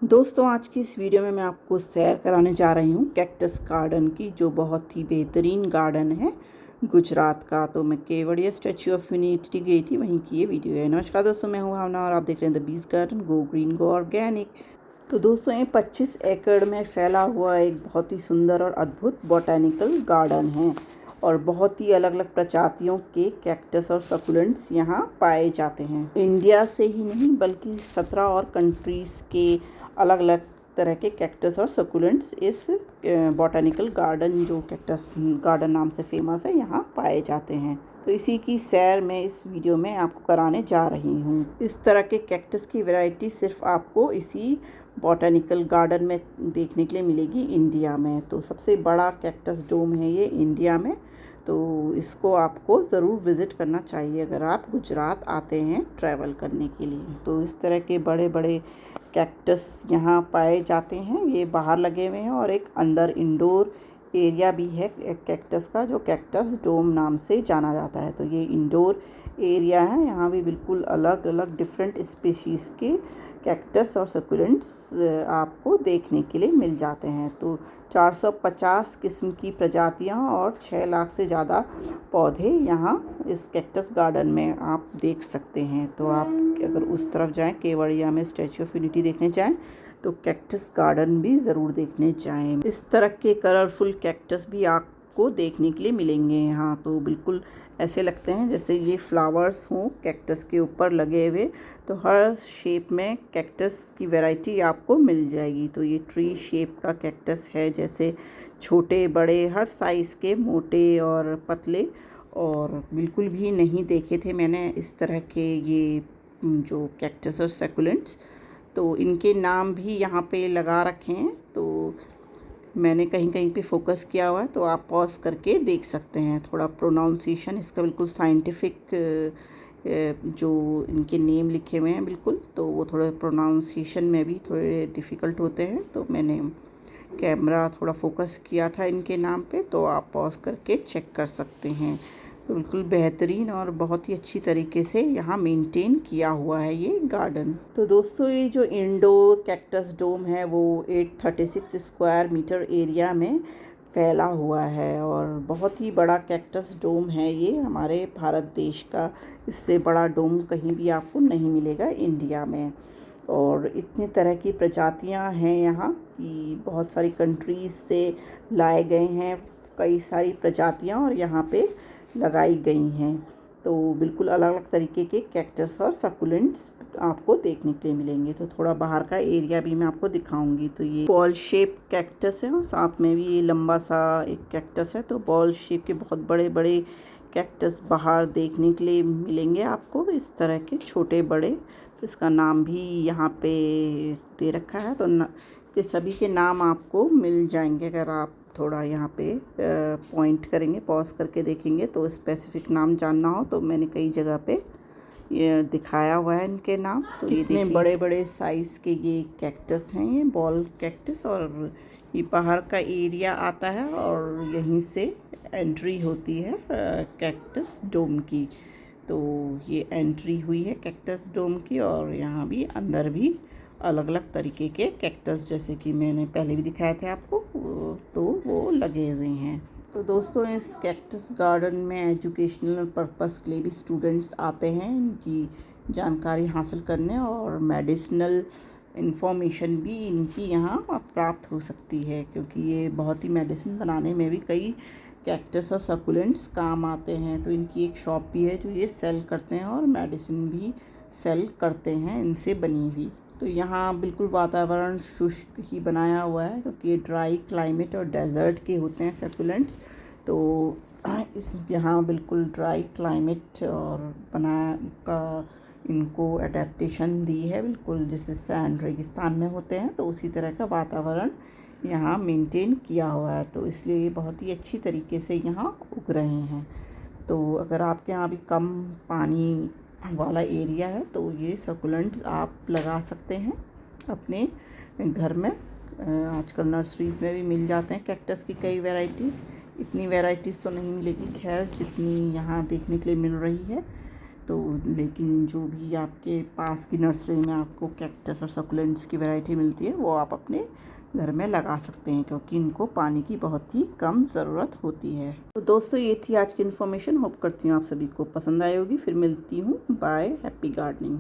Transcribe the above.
दोस्तों, आज की इस वीडियो में मैं आपको सैर कराने जा रही हूँ कैक्टस गार्डन की, जो बहुत ही बेहतरीन गार्डन है गुजरात का। तो मैं केवड़िया स्टैचू ऑफ यूनिटी गई थी, वहीं की ये वीडियो है। नमस्कार दोस्तों, मैं हूँ भावना और आप देख रहे हैं the bees garden, go green go organic. तो दोस्तों, ये 25 एकड़ में फैला हुआ एक बहुत ही सुंदर और अद्भुत बॉटैनिकल गार्डन है और बहुत ही अलग अलग प्रजातियों के कैक्टस और सकुलेंट्स यहाँ पाए जाते हैं। इंडिया से ही नहीं बल्कि 17 और कंट्रीज़ के अलग अलग तरह के कैक्टस और सकुलेंट्स इस बॉटैनिकल गार्डन, जो कैक्टस गार्डन नाम से फेमस है, यहाँ पाए जाते हैं। तो इसी की सैर मैं इस वीडियो में आपको कराने जा रही हूँ। इस तरह के कैक्टस की वैरायटी सिर्फ आपको इसी बॉटैनिकल गार्डन में देखने के लिए मिलेगी इंडिया में। तो सबसे बड़ा कैक्टस डोम है ये इंडिया में, तो इसको आपको ज़रूर विज़िट करना चाहिए अगर आप गुजरात आते हैं ट्रैवल करने के लिए। तो इस तरह के बड़े बड़े कैक्टस यहाँ पाए जाते हैं, ये बाहर लगे हुए हैं और एक अंदर इंडोर एरिया भी है कैक्टस का, जो कैक्टस डोम नाम से जाना जाता है। तो ये इंडोर एरिया है, यहाँ भी बिल्कुल अलग अलग डिफरेंट स्पीशीज़ के कैक्टस और सकुलेंट्स आपको देखने के लिए मिल जाते हैं। तो 450 किस्म की प्रजातियाँ और 6 लाख से ज़्यादा पौधे यहाँ इस कैक्टस गार्डन में आप देख सकते हैं। तो आप अगर उस तरफ जाएं, केवड़िया में स्टैचू ऑफ यूनिटी देखने जाएं, तो कैक्टस गार्डन भी ज़रूर देखने जाएं। इस तरह के कलरफुल कैक्टस भी आपको देखने के लिए मिलेंगे यहाँ। तो बिल्कुल ऐसे लगते हैं जैसे ये फ्लावर्स हों कैक्टस के ऊपर लगे हुए। तो हर शेप में कैक्टस की वैरायटी आपको मिल जाएगी। तो ये ट्री शेप का कैक्टस है, जैसे छोटे बड़े हर साइज़ के, मोटे और पतले, और बिल्कुल भी नहीं देखे थे मैंने इस तरह के ये जो कैक्टस और सकुलेंट्स। तो इनके नाम भी यहाँ पे लगा रखे हैं, तो मैंने कहीं कहीं पे फोकस किया हुआ है, तो आप पॉज करके देख सकते हैं। थोड़ा प्रोनाउंसिएशन इसका बिल्कुल साइंटिफिक जो इनके नेम लिखे हुए हैं बिल्कुल, तो वो थोड़े प्रोनाउंसिएशन में भी थोड़े डिफ़िकल्ट होते हैं। तो मैंने कैमरा थोड़ा फोकस किया था इनके नाम पे, तो आप पॉज करके चेक कर सकते हैं। तो बिल्कुल बेहतरीन और बहुत ही अच्छी तरीके से यहाँ मेंटेन किया हुआ है ये गार्डन। तो दोस्तों, ये जो इंडोर कैक्टस डोम है वो 836 स्क्वायर मीटर एरिया में फैला हुआ है और बहुत ही बड़ा कैक्टस डोम है ये हमारे भारत देश का। इससे बड़ा डोम कहीं भी आपको नहीं मिलेगा इंडिया में। और इतनी तरह की प्रजातियां हैं यहाँ कि बहुत सारी कंट्रीज़ से लाए गए हैं कई सारी प्रजातियां और यहाँ पे लगाई गई हैं। तो बिल्कुल अलग अलग तरीके के कैक्टस और सकुलेंट्स आपको देखने के लिए मिलेंगे। तो थोड़ा बाहर का एरिया भी मैं आपको दिखाऊंगी। तो ये बॉल शेप कैक्टस है और साथ में भी ये लंबा सा एक कैक्टस है। तो बॉल शेप के बहुत बड़े बड़े कैक्टस बाहर देखने के लिए मिलेंगे आपको, इस तरह के छोटे बड़े। तो इसका नाम भी यहाँ पे दे रखा है, तो के सभी के नाम आपको मिल जाएंगे। अगर आप थोड़ा यहाँ पे पॉइंट करेंगे, पॉज करके देखेंगे, तो स्पेसिफिक नाम जानना हो तो मैंने कई जगह पे ये दिखाया हुआ है इनके नाम। तो ये इतने बड़े बड़े साइज़ के ये कैक्टस हैं, ये बॉल कैक्टस, और ये बाहर का एरिया आता है और यहीं से एंट्री होती है कैक्टस डोम की। तो ये एंट्री हुई है कैक्टस डोम की, और यहाँ भी अंदर भी अलग अलग तरीके के कैक्टस, जैसे कि मैंने पहले भी दिखाए थे आपको, तो वो लगे हुए हैं। तो दोस्तों, इस कैक्टस गार्डन में एजुकेशनल पर्पस के लिए भी स्टूडेंट्स आते हैं इनकी जानकारी हासिल करने, और मेडिसिनल इन्फॉर्मेशन भी इनकी यहाँ प्राप्त हो सकती है, क्योंकि ये बहुत ही मेडिसिन बनाने में भी कई कैक्टस और सकुलेंट्स काम आते हैं। तो इनकी एक शॉप भी है जो ये सेल करते हैं और मेडिसिन भी सेल करते हैं इनसे बनी हुई। तो यहाँ बिल्कुल वातावरण शुष्क ही बनाया हुआ है, क्योंकि ये ड्राई क्लाइमेट और डेजर्ट के होते हैं सकुलेंट्स। तो इस यहाँ बिल्कुल ड्राई क्लाइमेट और बना का इनको एडेप्टेशन दी है, बिल्कुल जैसे सैंड रेगिस्तान में होते हैं, तो उसी तरह का वातावरण यहाँ मेंटेन किया हुआ है। तो इसलिए ये बहुत ही अच्छी तरीके से यहाँ उग रहे हैं। तो अगर आपके यहाँ भी कम पानी वाला एरिया है तो ये सकुलेंट्स आप लगा सकते हैं अपने घर में। आजकल नर्सरीज़ में भी मिल जाते हैं कैक्टस की कई वैरायटीज़। इतनी वैरायटीज़ तो नहीं मिलेगी खैर, जितनी यहाँ देखने के लिए मिल रही है। तो लेकिन जो भी आपके पास की नर्सरी में आपको कैक्टस और सकुलेंट्स की वैरायटी मिलती है वो आप अपने घर में लगा सकते हैं, क्योंकि इनको पानी की बहुत ही कम ज़रूरत होती है। तो दोस्तों ये थी आज की इन्फॉर्मेशन। होप करती हूँ आप सभी को पसंद आई होगी। फिर मिलती हूँ। बाय। Happy gardening.